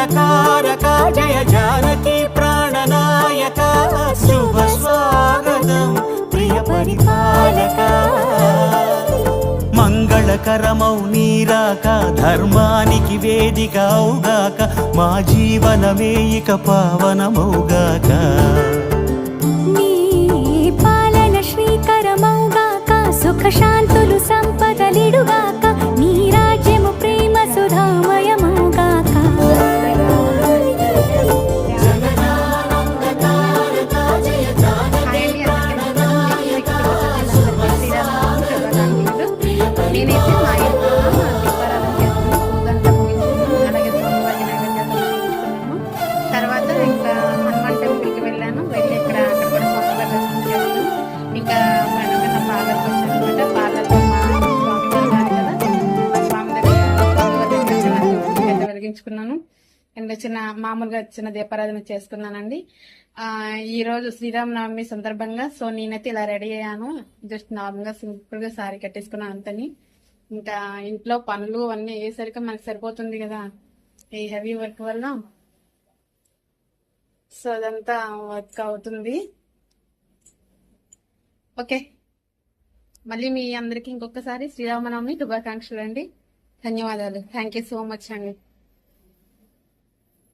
మంగళకారక జయ జానకి ప్రాణనాయక శుభ స్వాగతం ప్రియ పరిపాలక మంగళకరమౌ నీరాక ధర్మానికి వేదిక అవుగాక మా జీవనమే ఇక పావనమౌగాక నీ పాలన శ్రీకరమౌగాక సుఖ శాంతులు సంపదలిడుగాక నీ రాజ్యము ప్రేమ సుధామయమౌగాక నేనైతే మా ఇంట్లో దీపారాధన చేస్తున్నాను. పూజంతా ముగించుకున్నాను. అలాగే స్వామివారికి నైవేద్యాలు సమర్పించుకున్నాను. తర్వాత ఇంకా హనుమాన్ టెంపుల్కి వెళ్ళాను. వెళ్ళి అక్కడ కూడా స్వామివారి దర్శనం చేస్తాను. ఇంకా మన పార్లర్కి వచ్చాను అనమాట. పార్లర్లో మా స్వామివారు గారు కదా, మా స్వామి దగ్గర స్వామివారి దగ్గర వెలిగించుకున్నాను. అండ్ మామూలుగా చిన్న దీపారాధన చేసుకున్నానండి. ఈ రోజు శ్రీరామనవమి సందర్భంగా సో నేనైతే ఇలా రెడీ అయ్యాను. జస్ట్ నార్మల్ గా సింపుల్ గా సారీ కట్టేసుకున్నాను అంతని. ఇంకా ఇంట్లో పనులు అన్నీ అయ్యేసరికి మనకు సరిపోతుంది కదా ఈ హెవీ వర్క్ వల్ల. సో అదంతా వర్క్ అవుతుంది. ఓకే, మళ్ళీ మీ అందరికి ఇంకొకసారి శ్రీరామనవమి శుభాకాంక్షలు అండి. ధన్యవాదాలు. థ్యాంక్ యూ సో మచ్ అండి.